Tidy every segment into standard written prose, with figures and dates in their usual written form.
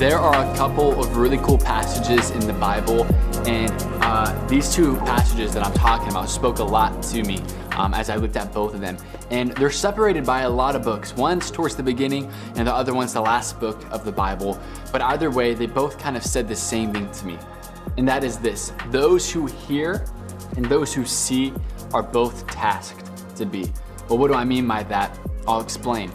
There are a couple of really cool passages in the Bible, and these two passages that I'm talking about spoke a lot to me as I looked at both of them. And they're separated by a lot of books. One's towards the beginning, and the other one's the last book of the Bible. But either way, they both kind of said the same thing to me, and that is this: those who hear and those who see are both tasked to be. Well, what do I mean by that? I'll explain.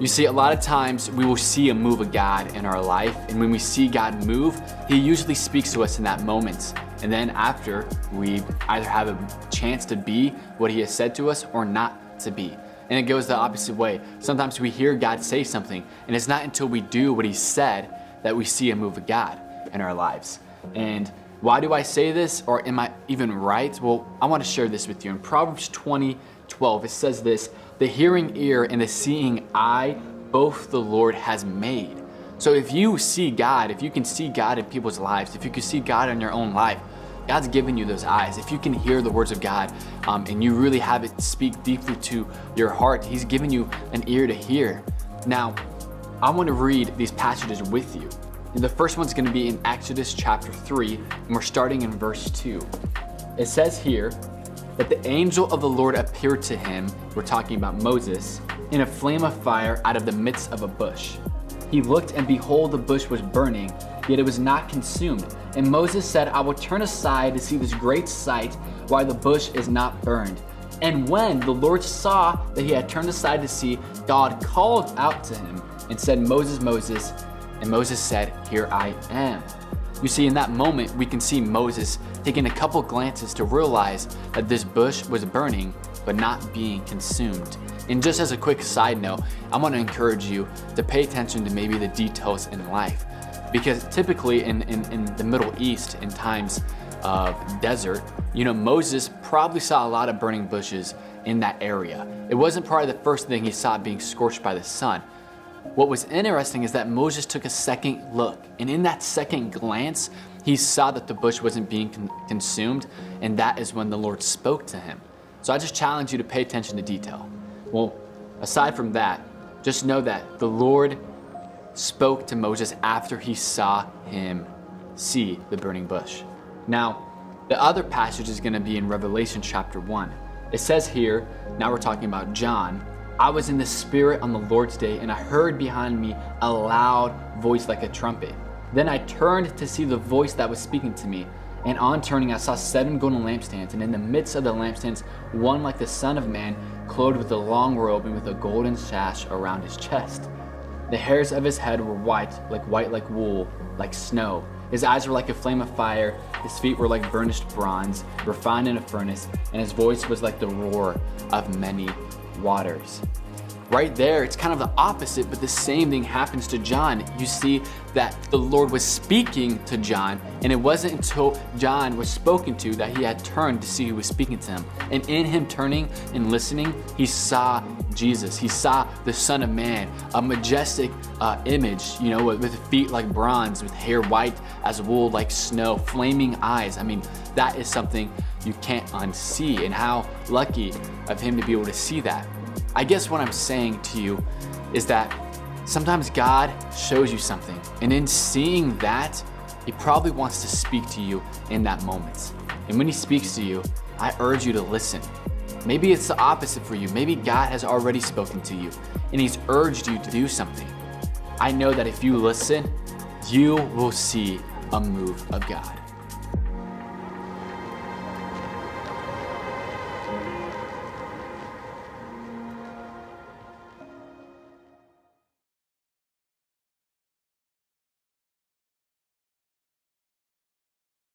You see, a lot of times we will see a move of God in our life, and when we see God move, He usually speaks to us in that moment. And then after, we either have a chance to be what He has said to us or not to be. And it goes the opposite way. Sometimes we hear God say something, and it's not until we do what He said that we see a move of God in our lives. And why do I say this, or am I even right? Well, I want to share this with you. In Proverbs 20:12, it says this: "The hearing ear and the seeing eye, both the Lord has made." So if you see God, if you can see God in people's lives, if you can see God in your own life, God's given you those eyes. If you can hear the words of God and you really have it speak deeply to your heart, He's given you an ear to hear. Now, I want to read these passages with you. And the first one's going to be in Exodus chapter 3, and we're starting in verse 2. It says here that the angel of the Lord appeared to him, we're talking about Moses, in a flame of fire out of the midst of a bush. He looked, and behold, the bush was burning, yet it was not consumed. And Moses said, "I will turn aside to see this great sight, why the bush is not burned." And when the Lord saw that he had turned aside to see, God called out to him and said, "Moses, Moses." And Moses said, "Here I am." You see, in that moment, we can see Moses taking a couple glances to realize that this bush was burning, but not being consumed. And just as a quick side note, I want to encourage you to pay attention to maybe the details in life. Because typically in the Middle East, in times of desert, Moses probably saw a lot of burning bushes in that area. It wasn't probably the first thing he saw being scorched by the sun. What was interesting is that Moses took a second look, and in that second glance, he saw that the bush wasn't being consumed, and that is when the Lord spoke to him. So I just challenge you to pay attention to detail. Well, aside from that, just know that the Lord spoke to Moses after he saw him see the burning bush. Now, the other passage is going to be in Revelation chapter 1. It says here, now we're talking about John, "I was in the Spirit on the Lord's day, and I heard behind me a loud voice like a trumpet. Then I turned to see the voice that was speaking to me. And on turning, I saw 7 golden lampstands, and in the midst of the lampstands, one like the Son of Man, clothed with a long robe and with a golden sash around his chest. The hairs of his head were white like wool, like snow. His eyes were like a flame of fire. His feet were like burnished bronze, refined in a furnace, and his voice was like the roar of many waters." Right there, it's kind of the opposite, but the same thing happens to John. You see that the Lord was speaking to John, and it wasn't until John was spoken to that he had turned to see who was speaking to him. And in him turning and listening, he Jesus. He saw the Son of Man, a majestic image, with feet like bronze, with hair white as wool, like snow, flaming eyes. I mean, that is something you can't unsee, and how lucky of him to be able to see that. I guess what I'm saying to you is that sometimes God shows you something, and in seeing that, He probably wants to speak to you in that moment. And when He speaks to you, I urge you to listen. Maybe it's the opposite for you. Maybe God has already spoken to you, and He's urged you to do something. I know that if you listen, you will see a move of God.